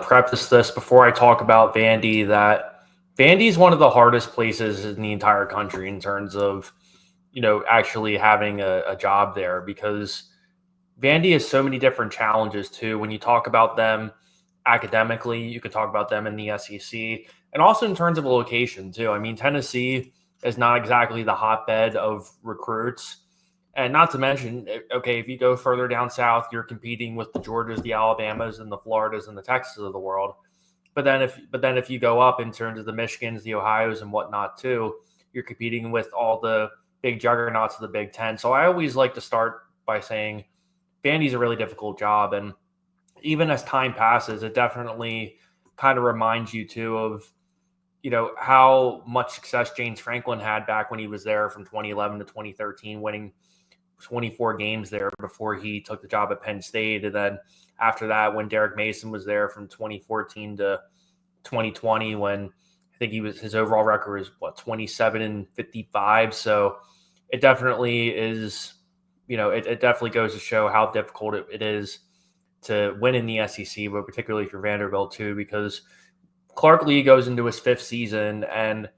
preface this before I talk about Vandy that Vandy is one of the hardest places in the entire country in terms of, actually having a job there, because Vandy has so many different challenges too. When you talk about them academically, you could talk about them in the SEC, and also in terms of a location too. I mean, Tennessee is not exactly the hotbed of recruits. And not to mention, okay, if you go further down south, you're competing with the Georgias, the Alabamas, and the Floridas and the Texas of the world. But then if you go up in terms of the Michigans, the Ohio's, and whatnot too, you're competing with all the big juggernauts of the Big Ten. So I always like to start by saying Vandy's a really difficult job, and even as time passes, it definitely kind of reminds you too of how much success James Franklin had back when he was there from 2011 to 2013, winning 24 games there before he took the job at Penn State. And then after that, when Derek Mason was there from 2014 to 2020, when I think his overall record was 27-55. So it definitely is, it definitely goes to show how difficult it is to win in the SEC, but particularly for Vanderbilt too, because Clark Lea goes into his fifth season, and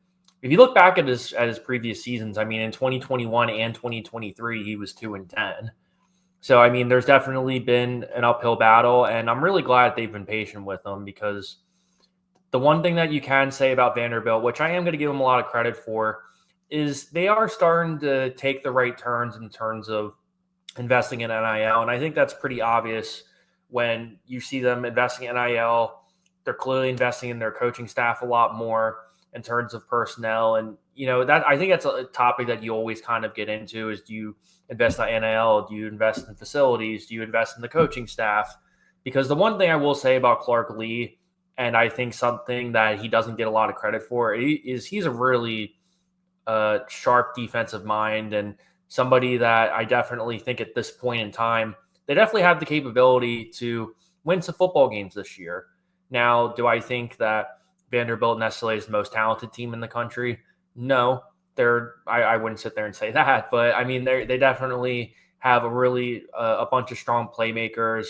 if you look back at his previous seasons, I mean, in 2021 and 2023, he was 2-10. So I mean, there's definitely been an uphill battle, and I'm really glad they've been patient with him, because the one thing that you can say about Vanderbilt, which I am going to give them a lot of credit for, is they are starting to take the right turns in terms of investing in NIL, and I think that's pretty obvious when you see them investing in NIL. They're clearly investing in their coaching staff a lot more in terms of personnel. And, that I think that's a topic that you always kind of get into is, do you invest in NIL? Do you invest in facilities? Do you invest in the coaching staff? Because the one thing I will say about Clark Lea, and I think something that he doesn't get a lot of credit for, is he's a really sharp defensive mind, and somebody that I definitely think at this point in time, they definitely have the capability to win some football games this year. Now, do I think that Vanderbilt necessarily is the most talented team in the country? No, I wouldn't sit there and say that, but I mean, they definitely have a bunch of strong playmakers.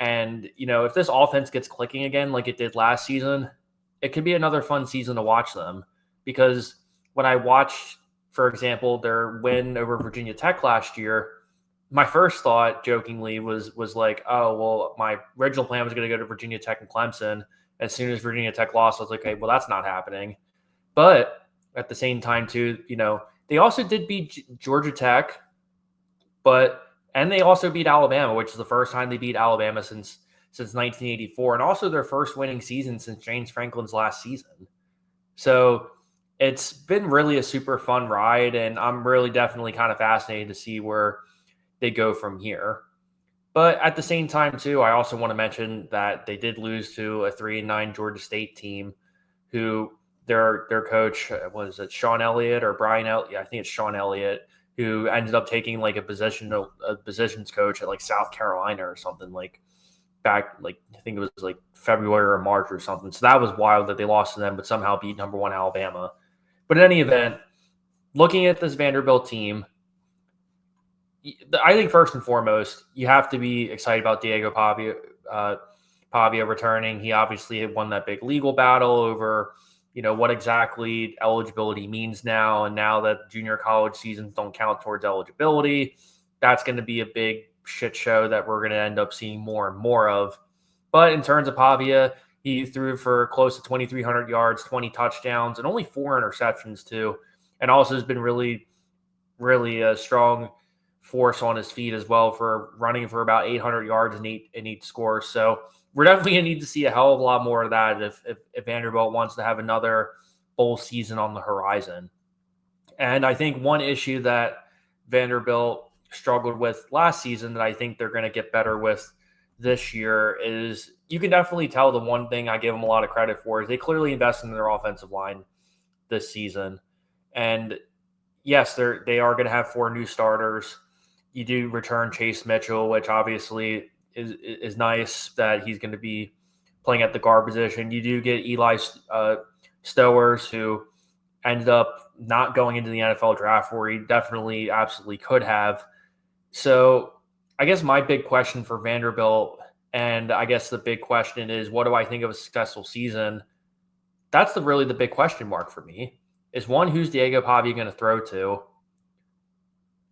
And, if this offense gets clicking again, like it did last season, it could be another fun season to watch them, because when I watched, for example, their win over Virginia Tech last year, my first thought, jokingly, was like, oh, well, my original plan was going to go to Virginia Tech and Clemson. As soon as Virginia Tech lost, I was like, okay, well, that's not happening. But at the same time, too, they also did beat Georgia Tech, and they also beat Alabama, which is the first time they beat Alabama since 1984, and also their first winning season since James Franklin's last season. So it's been really a super fun ride, and I'm really definitely kind of fascinated to see where they go from here. But at the same time, too, I also want to mention that they did lose to a 3-9 Georgia State team, who their coach, was it Sean Elliott or Brian Elliott? Yeah, I think it's Sean Elliott, who ended up taking like a positions coach at like South Carolina or something, like back, like I think it was like February or March or something. So that was wild that they lost to them, but somehow beat number 1 Alabama. But in any event, looking at this Vanderbilt team, I think first and foremost, you have to be excited about Diego Pavia returning. He obviously had won that big legal battle over, what exactly eligibility means now. And now that junior college seasons don't count towards eligibility, that's going to be a big shit show that we're going to end up seeing more and more of. But in terms of Pavia, he threw for close to 2,300 yards, 20 touchdowns, and only 4 interceptions too. And also has been really, really a strong force on his feet as well, for running for about 800 yards in each score. So we're definitely going to need to see a hell of a lot more of that if Vanderbilt wants to have another bowl season on the horizon. And I think one issue that Vanderbilt struggled with last season that I think they're going to get better with this year is, you can definitely tell the one thing I give them a lot of credit for is they clearly invested in their offensive line this season. And yes, they are going to have 4 new starters. You do return Chase Mitchell, which obviously is nice that he's going to be playing at the guard position. You do get Eli Stowers, who ended up not going into the NFL draft, where he definitely absolutely could have. So I guess my big question for Vanderbilt And I guess the big question is, what do I think of a successful season? That's really the big question mark for me. Is one, who's Diego Pavia going to throw to?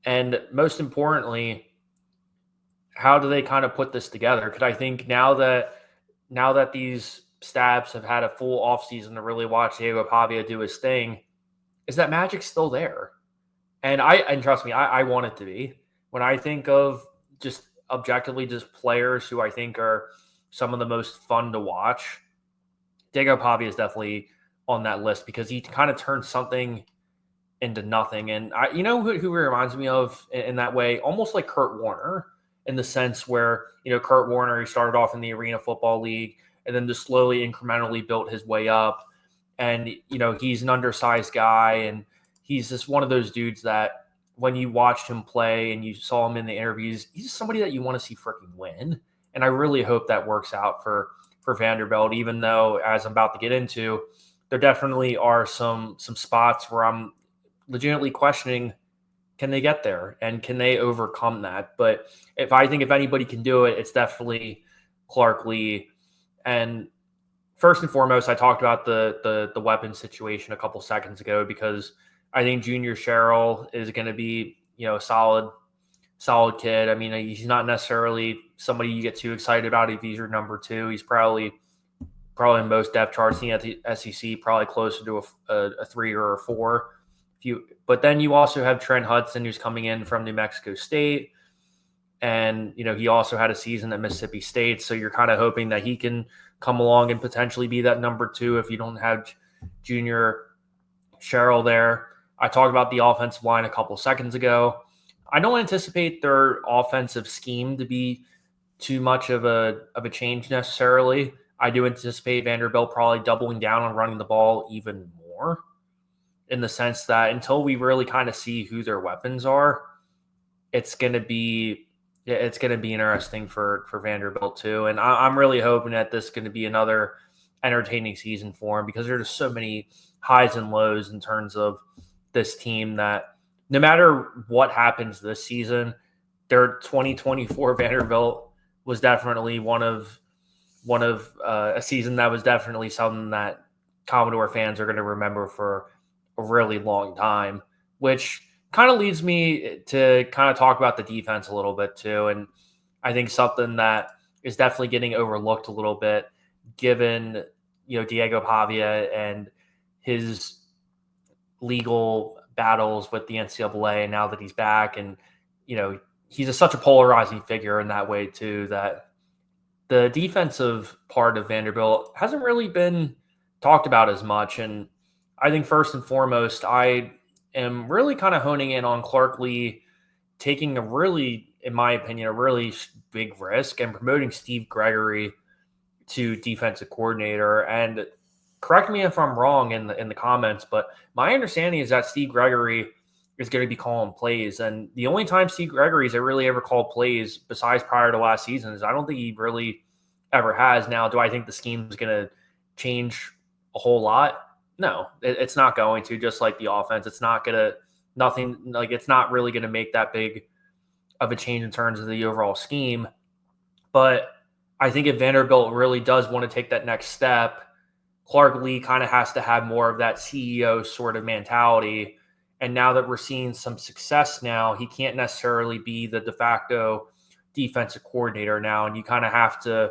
And most importantly, how do they kind of put this together? Because I think now that these stabs have had a full offseason to really watch Diego Pavia do his thing, is that magic's still there? And trust me, I want it to be. When I think of just objectively just players who I think are some of the most fun to watch, Diego Pavia is definitely on that list because he kind of turns something into nothing. And who he reminds me of in that way, almost like Kurt Warner, in the sense where, Kurt Warner, he started off in the Arena Football League and then just slowly, incrementally built his way up. And, he's an undersized guy, and he's just one of those dudes that when you watched him play and you saw him in the interviews, he's somebody that you want to see freaking win. And I really hope that works out for Vanderbilt, even though, as I'm about to get into, there definitely are some spots where I'm legitimately questioning, can they get there and can they overcome that? But if anybody can do it, it's definitely Clark Lea. And first and foremost, I talked about the weapon situation a couple seconds ago because I think Junior Sherrill is going to be, a solid kid. I mean, he's not necessarily somebody you get too excited about if he's your number two. He's probably in most depth charts in the SEC, probably closer to a 3 or a 4. But then you also have Trent Hudson, who's coming in from New Mexico State. And, he also had a season at Mississippi State. So you're kind of hoping that he can come along and potentially be that number 2 if you don't have Junior Sherrill there. I talked about the offensive line a couple seconds ago. I don't anticipate their offensive scheme to be too much of a change necessarily. I do anticipate Vanderbilt probably doubling down on running the ball even more, in the sense that until we really kind of see who their weapons are, it's going to be interesting for Vanderbilt too. And I'm really hoping that this is going to be another entertaining season for them, because there's so many highs and lows in terms of this team that no matter what happens this season, their 2024 Vanderbilt was definitely one of a season that was definitely something that Commodore fans are going to remember for a really long time, which kind of leads me to kind of talk about the defense a little bit too. And I think something that is definitely getting overlooked a little bit, given, Diego Pavia and his legal battles with the NCAA, and now that he's back, and, he's such a polarizing figure in that way too, that the defensive part of Vanderbilt hasn't really been talked about as much. And I think first and foremost, I am really kind of honing in on Clark Lea taking a really, in my opinion, a really big risk and promoting Steve Gregory to defensive coordinator. And correct me if I'm wrong in the comments, but my understanding is that Steve Gregory is going to be calling plays. And the only time Steve Gregory's really ever called plays, besides prior to last season, is I don't think he really ever has. Now, do I think the scheme is going to change a whole lot? No, it's not going to. Just like the offense, it's not going to, it's not really going to make that big of a change in terms of the overall scheme. But I think if Vanderbilt really does want to take that next step, Clark Lea kind of has to have more of that CEO sort of mentality. And now that we're seeing some success now, he can't necessarily be the de facto defensive coordinator now. And you kind of have to,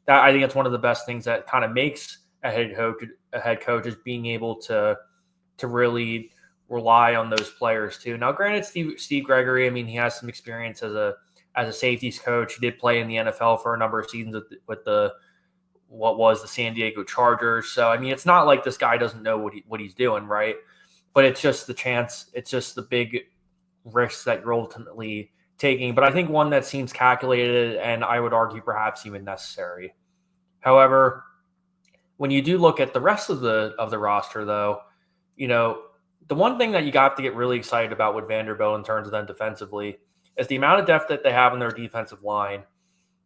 I think it's one of the best things that kind of makes a head coach is being able to really rely on those players too. Now, granted, Steve Gregory, I mean, he has some experience as a safeties coach. He did play in the NFL for a number of seasons with the San Diego Chargers. So, I mean, it's not like this guy doesn't know what he's doing, right? But it's just the big risks that you're ultimately taking. But I think one that seems calculated, and I would argue perhaps even necessary. However, when you do look at the rest of the roster, though, the one thing that you got to get really excited about with Vanderbilt in terms of them defensively is the amount of depth that they have in their defensive line,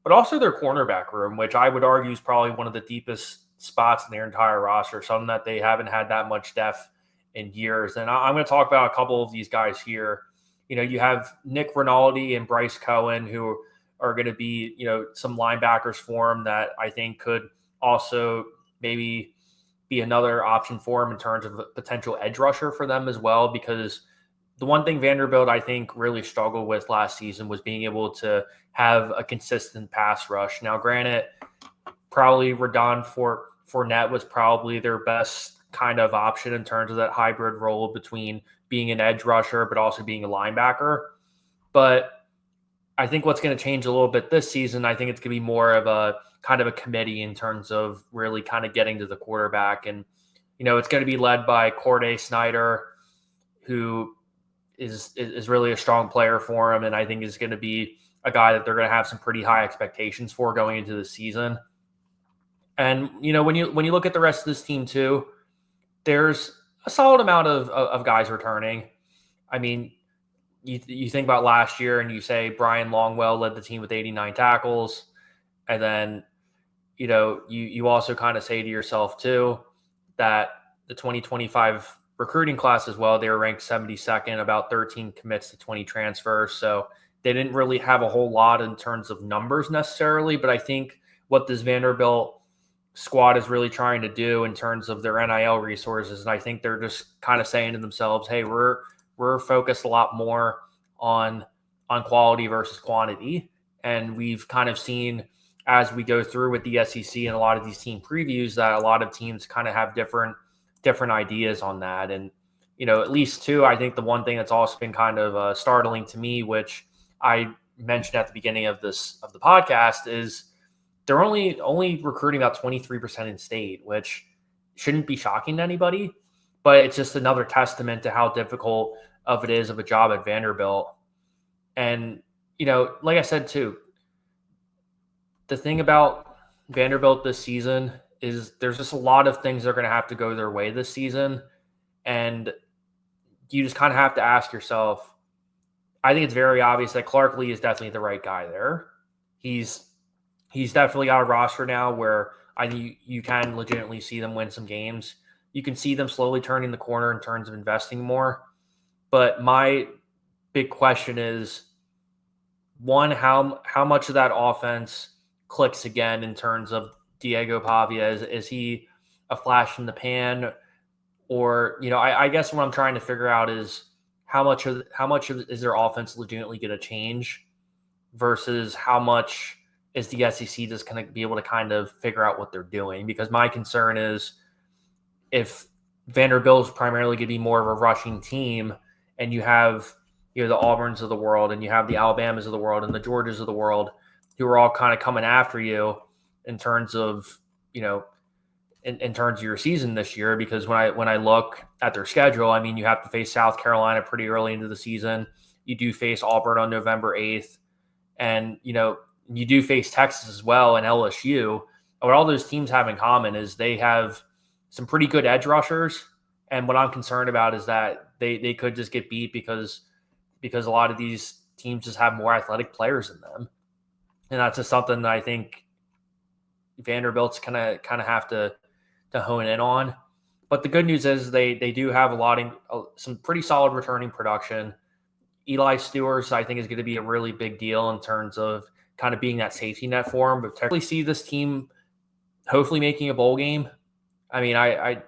but also their cornerback room, which I would argue is probably one of the deepest spots in their entire roster, something that they haven't had that much depth in years. And I'm going to talk about a couple of these guys here. You have Nick Rinaldi and Bryce Cohen, who are going to be, some linebackers for him that I think could also maybe be another option for him in terms of a potential edge rusher for them as well, because the one thing Vanderbilt, I think, really struggled with last season was being able to have a consistent pass rush. Now, granted, probably Radon Fournette was probably their best kind of option in terms of that hybrid role between being an edge rusher but also being a linebacker. But I think what's going to change a little bit this season, I think it's going to be more of a kind of a committee in terms of really kind of getting to the quarterback. And, it's going to be led by Corday Snyder, who is really a strong player for him, and I think is going to be a guy that they're going to have some pretty high expectations for going into the season. And when you look at the rest of this team too, there's a solid amount of guys returning. I mean, you think about last year and you say Brian Longwell led the team with 89 tackles, and then you also kind of say to yourself too that the 2025 recruiting class as well, they were ranked 72nd, about 13 commits to 20 transfers. So they didn't really have a whole lot in terms of numbers necessarily, but I think what this Vanderbilt squad is really trying to do in terms of their NIL resources, and I think they're just kind of saying to themselves, hey, we're focused a lot more on quality versus quantity. And we've kind of seen as we go through with the SEC and a lot of these team previews that a lot of teams kind of have different ideas on that. And, at least too, I think the one thing that's also been kind of startling to me, which I mentioned at the beginning of the podcast, is they're only recruiting about 23% in state, which shouldn't be shocking to anybody, but it's just another testament to how difficult of it is of a job at Vanderbilt. And, like I said too, the thing about Vanderbilt this season is there's just a lot of things that are going to have to go their way this season. And you just kind of have to ask yourself, I think it's very obvious that Clark Lea is definitely the right guy there. He's definitely got a roster now where I think you can legitimately see them win some games. You can see them slowly turning the corner in terms of investing more. But my big question is, one, how much of that offense clicks again in terms of Diego Pavia? Is he a flash in the pan? Or, I guess what I'm trying to figure out is how much is their offense legitimately going to change versus how much is the SEC just going to be able to kind of figure out what they're doing? Because my concern is if Vanderbilt is primarily going to be more of a rushing team and you have, the Auburns of the world and you have the Alabamas of the world and the Georgias of the world who are all kind of coming after you in terms of, in terms of your season this year, because when I look at their schedule, I mean, you have to face South Carolina pretty early into the season. You do face Auburn on November 8th. And, you do face Texas as well and LSU. And what all those teams have in common is they have some pretty good edge rushers. And what I'm concerned about is that they could just get beat because a lot of these teams just have more athletic players in them. And that's just something that I think Vanderbilt's kind of have to hone in on. But the good news is they do have some pretty solid returning production. Eli Stowers, I think, is going to be a really big deal in terms of kind of being that safety net for him. But technically see this team hopefully making a bowl game. I mean, I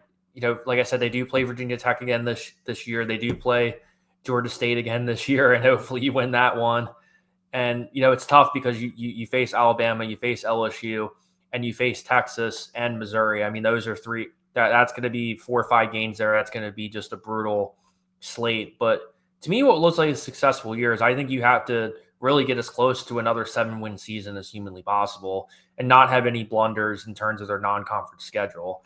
like I said, they do play Virginia Tech again this year. They do play Georgia State again this year, and hopefully you win that one. And, it's tough because you face Alabama, you face LSU, and you face Texas and Missouri. I mean, those are three. That's going to be 4 or 5 games there. That's going to be just a brutal slate. But to me, what looks like a successful year is I think you have to really get as close to another 7-win season as humanly possible and not have any blunders in terms of their non-conference schedule.